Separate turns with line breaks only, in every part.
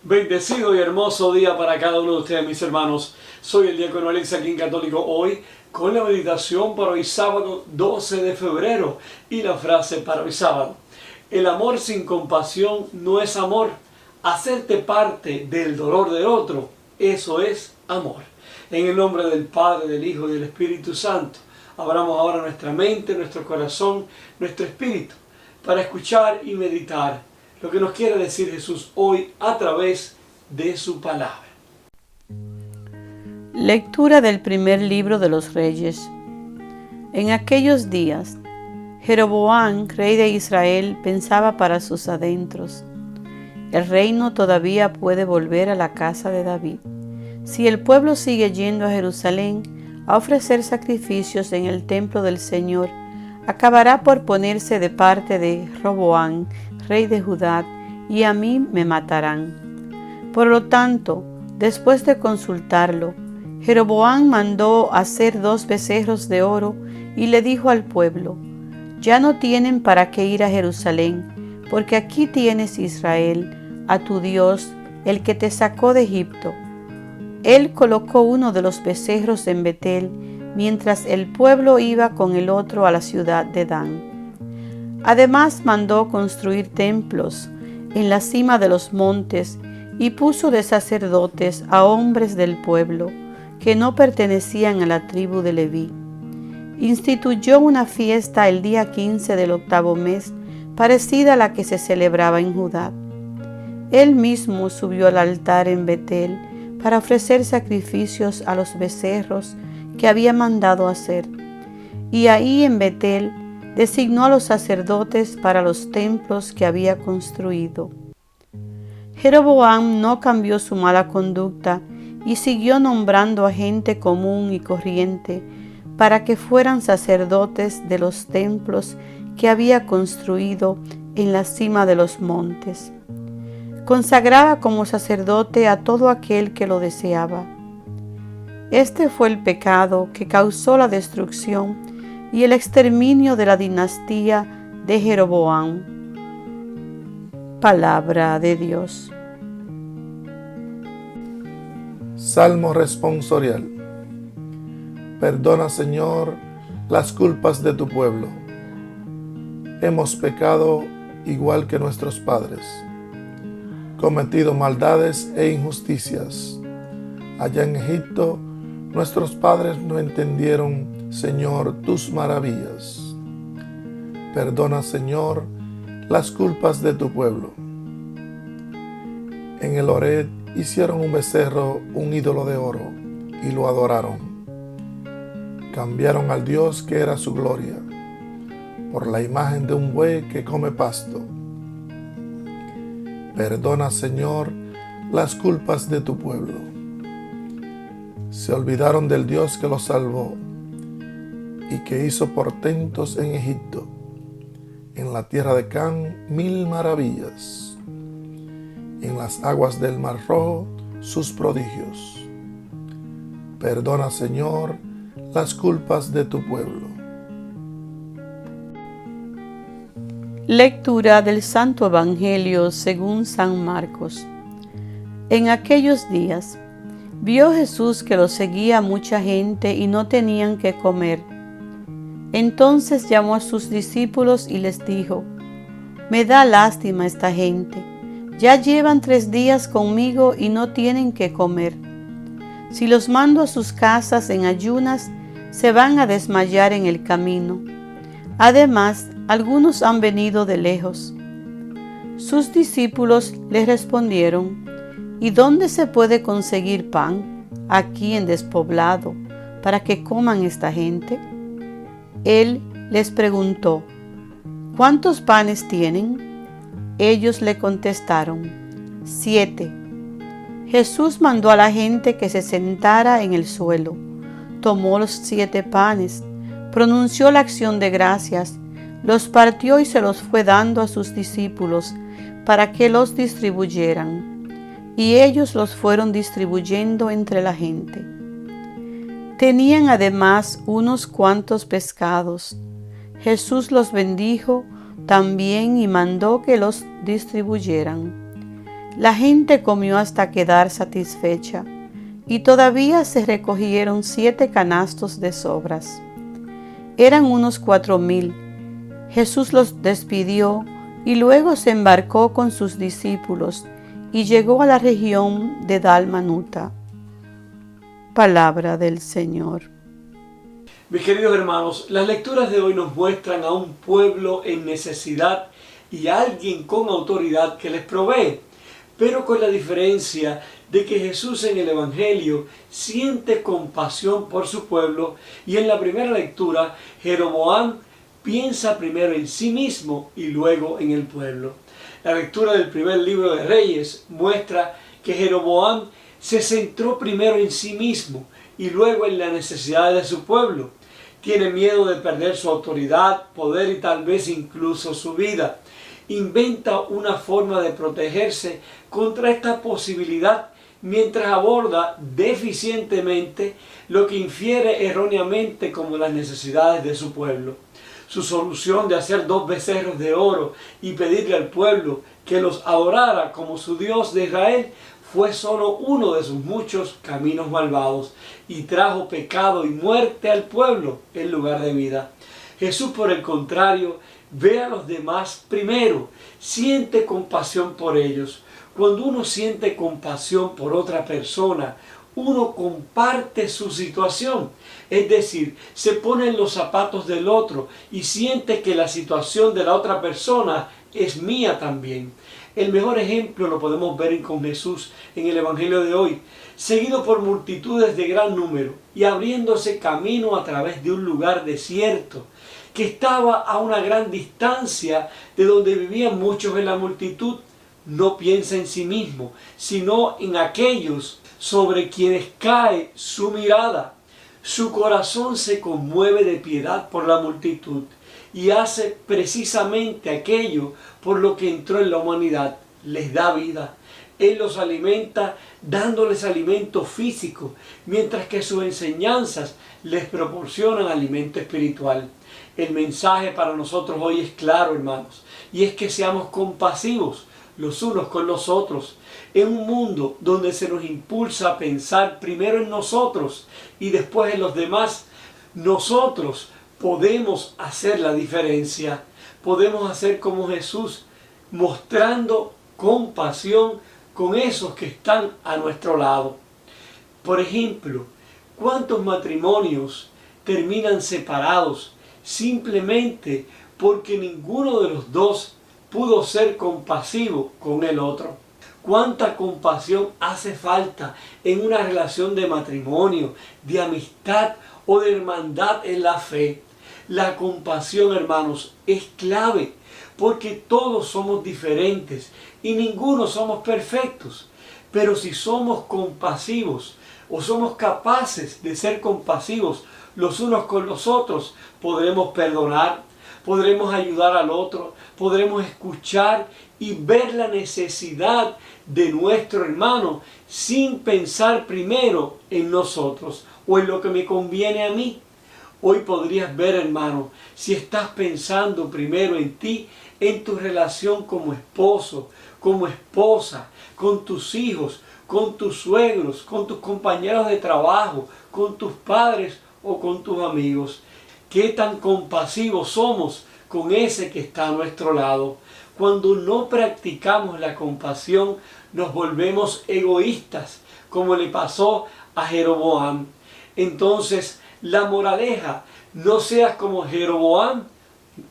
Bendecido y hermoso día para cada uno de ustedes, mis hermanos. Soy el diácono Alex aquí en Católico Hoy, con la meditación para hoy sábado 12 de febrero y la frase para hoy sábado: el amor sin compasión no es amor. Hacerte parte del dolor del otro, eso es amor. En el nombre del Padre, del Hijo y del Espíritu Santo, abramos ahora nuestra mente, nuestro corazón, nuestro espíritu, para escuchar y meditar lo que nos quiere decir Jesús hoy a través de su palabra.
Lectura del primer libro de los Reyes. En aquellos días, Jeroboam, rey de Israel, pensaba para sus adentros: el reino todavía puede volver a la casa de David. Si el pueblo sigue yendo a Jerusalén a ofrecer sacrificios en el templo del Señor, acabará por ponerse de parte de Roboam, rey de Judá, y a mí me matarán. Por lo tanto, después de consultarlo, Jeroboam mandó hacer 2 becerros de oro y le dijo al pueblo: ya no tienen para qué ir a Jerusalén, porque aquí tienes Israel, a tu Dios, el que te sacó de Egipto. Él colocó uno de los becerros en Betel, mientras el pueblo iba con el otro a la ciudad de Dan. Además mandó construir templos en la cima de los montes y puso de sacerdotes a hombres del pueblo que no pertenecían a la tribu de Leví. Instituyó una fiesta el día 15 del 8º mes, parecida a la que se celebraba en Judá. Él mismo subió al altar en Betel para ofrecer sacrificios a los becerros que había mandado hacer, y ahí en Betel designó a los sacerdotes para los templos que había construido. Jeroboam no cambió su mala conducta y siguió nombrando a gente común y corriente para que fueran sacerdotes de los templos que había construido en la cima de los montes. Consagraba como sacerdote a todo aquel que lo deseaba. Este fue el pecado que causó la destrucción y el exterminio de la dinastía de Jeroboam. Palabra de Dios.
Salmo responsorial. Perdona, Señor, las culpas de tu pueblo. Hemos pecado igual que nuestros padres, cometido maldades e injusticias. Allá en Egipto, nuestros padres no entendieron, Señor, tus maravillas. Perdona, Señor, las culpas de tu pueblo. En el Horeb hicieron un becerro, un ídolo de oro, y lo adoraron. Cambiaron al Dios que era su gloria por la imagen de un buey que come pasto. Perdona, Señor, las culpas de tu pueblo. Se olvidaron del Dios que los salvó y que hizo portentos en Egipto, en la tierra de Can 1000 maravillas, en las aguas del Mar Rojo sus prodigios. Perdona, Señor, las culpas de tu pueblo.
Lectura del Santo Evangelio según San Marcos. En aquellos días, vio Jesús que lo seguía mucha gente y no tenían qué comer. Entonces llamó a sus discípulos y les dijo: me da lástima esta gente. Ya llevan 3 días conmigo y no tienen qué comer. Si los mando a sus casas en ayunas, se van a desmayar en el camino. Además, algunos han venido de lejos. Sus discípulos les respondieron: ¿y dónde se puede conseguir pan, aquí en despoblado, para que coman esta gente? Él les preguntó: ¿cuántos panes tienen? Ellos le contestaron: 7. Jesús mandó a la gente que se sentara en el suelo. Tomó los 7 panes, pronunció la acción de gracias, los partió y se los fue dando a sus discípulos para que los distribuyeran. Y ellos los fueron distribuyendo entre la gente. Tenían además unos cuantos pescados. Jesús los bendijo también y mandó que los distribuyeran. La gente comió hasta quedar satisfecha, y todavía se recogieron 7 canastos de sobras. Eran unos 4,000. Jesús los despidió y luego se embarcó con sus discípulos y llegó a la región de Dalmanuta. Palabra del Señor.
Mis queridos hermanos, las lecturas de hoy nos muestran a un pueblo en necesidad y a alguien con autoridad que les provee, pero con la diferencia de que Jesús en el Evangelio siente compasión por su pueblo y en la primera lectura Jeroboam piensa primero en sí mismo y luego en el pueblo. La lectura del primer libro de Reyes muestra que Jeroboam se centró primero en sí mismo y luego en las necesidades de su pueblo. Tiene miedo de perder su autoridad, poder y tal vez incluso su vida. Inventa una forma de protegerse contra esta posibilidad mientras aborda deficientemente lo que infiere erróneamente como las necesidades de su pueblo. Su solución de hacer 2 becerros de oro y pedirle al pueblo que los adorara como su Dios de Israel fue solo uno de sus muchos caminos malvados y trajo pecado y muerte al pueblo en lugar de vida. Jesús, por el contrario, ve a los demás primero, siente compasión por ellos. Cuando uno siente compasión por otra persona, uno comparte su situación, es decir, se pone en los zapatos del otro y siente que la situación de la otra persona es mía también. El mejor ejemplo lo podemos ver con Jesús en el Evangelio de hoy, seguido por multitudes de gran número y abriéndose camino a través de un lugar desierto que estaba a una gran distancia de donde vivían muchos en la multitud. No piensa en sí mismo, sino en aquellos sobre quienes cae su mirada. Su corazón se conmueve de piedad por la multitud y hace precisamente aquello por lo que entró en la humanidad, les da vida. Él los alimenta dándoles alimento físico, mientras que sus enseñanzas les proporcionan alimento espiritual. El mensaje para nosotros hoy es claro, hermanos, y es que seamos compasivos los unos con los otros, en un mundo donde se nos impulsa a pensar primero en nosotros y después en los demás. Nosotros podemos hacer la diferencia, podemos hacer como Jesús, mostrando compasión con esos que están a nuestro lado. Por ejemplo, ¿cuántos matrimonios terminan separados simplemente porque ninguno de los dos pudo ser compasivo con el otro? ¿Cuánta compasión hace falta en una relación de matrimonio, de amistad o de hermandad en la fe? La compasión, hermanos, es clave, porque todos somos diferentes y ninguno somos perfectos. Pero si somos compasivos o somos capaces de ser compasivos los unos con los otros, podremos perdonar, podremos ayudar al otro, podremos escuchar y ver la necesidad de nuestro hermano sin pensar primero en nosotros o en lo que me conviene a mí. Hoy podrías ver, hermano, si estás pensando primero en ti, en tu relación como esposo, como esposa, con tus hijos, con tus suegros, con tus compañeros de trabajo, con tus padres o con tus amigos. ¿Qué tan compasivos somos con ese que está a nuestro lado? Cuando no practicamos la compasión, nos volvemos egoístas, como le pasó a Jeroboam. Entonces, la moraleja, no seas como Jeroboam,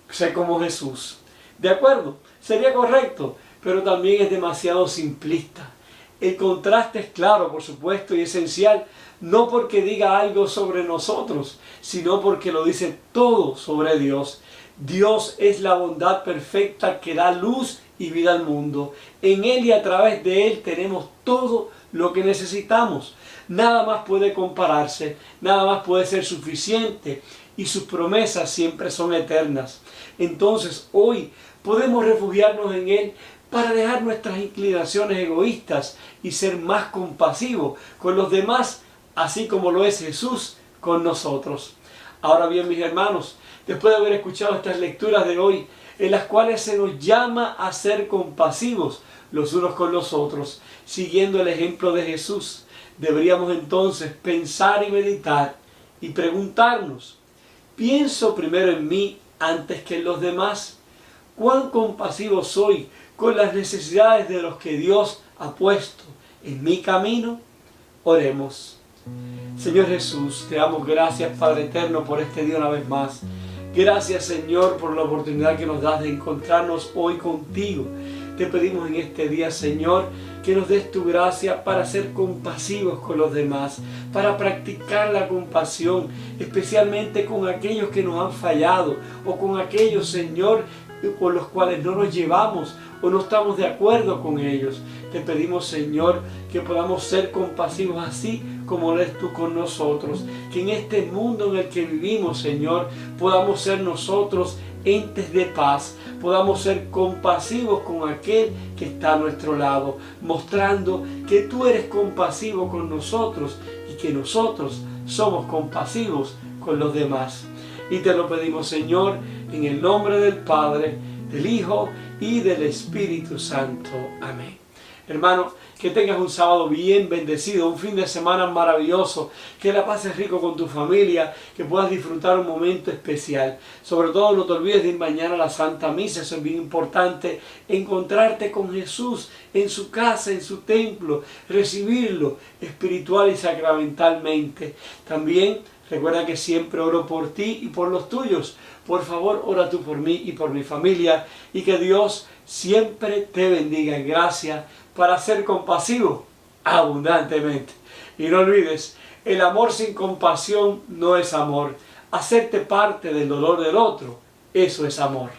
sé como Jesús. ¿De acuerdo? Sería correcto, pero también es demasiado simplista. El contraste es claro, por supuesto, y esencial, no porque diga algo sobre nosotros, sino porque lo dice todo sobre Dios. Dios es la bondad perfecta que da luz y vida al mundo. En Él y a través de Él tenemos todo lo que necesitamos. Nada más puede compararse, nada más puede ser suficiente y sus promesas siempre son eternas. Entonces hoy podemos refugiarnos en Él para dejar nuestras inclinaciones egoístas y ser más compasivos con los demás, así como lo es Jesús con nosotros. Ahora bien, mis hermanos, después de haber escuchado estas lecturas de hoy, en las cuales se nos llama a ser compasivos los unos con los otros, siguiendo el ejemplo de Jesús. Deberíamos entonces pensar y meditar y preguntarnos: ¿pienso primero en mí antes que en los demás? ¿Cuán compasivo soy con las necesidades de los que Dios ha puesto en mi camino? Oremos. Señor Jesús, te damos gracias, Padre eterno, por este día una vez más. Gracias, Señor, por la oportunidad que nos das de encontrarnos hoy contigo. Te pedimos en este día, Señor, que nos des tu gracia para ser compasivos con los demás, para practicar la compasión, especialmente con aquellos que nos han fallado o con aquellos, Señor, con los cuales no nos llevamos o no estamos de acuerdo con ellos. Te pedimos, Señor, que podamos ser compasivos así como eres tú con nosotros. Que en este mundo en el que vivimos, Señor, podamos ser nosotros entes de paz. Podamos ser compasivos con aquel que está a nuestro lado, mostrando que tú eres compasivo con nosotros y que nosotros somos compasivos con los demás. Y te lo pedimos, Señor, en el nombre del Padre, del Hijo y del Espíritu Santo. Amén. Hermano, que tengas un sábado bien bendecido, un fin de semana maravilloso, que la pases rico con tu familia, que puedas disfrutar un momento especial. Sobre todo no te olvides de ir mañana a la Santa Misa, eso es bien importante, encontrarte con Jesús en su casa, en su templo, recibirlo espiritual y sacramentalmente. También recuerda que siempre oro por ti y por los tuyos. Por favor, ora tú por mí y por mi familia, y que Dios siempre te bendiga en gracia para ser compasivo abundantemente. Y no olvides, el amor sin compasión no es amor. Hacerte parte del dolor del otro, eso es amor.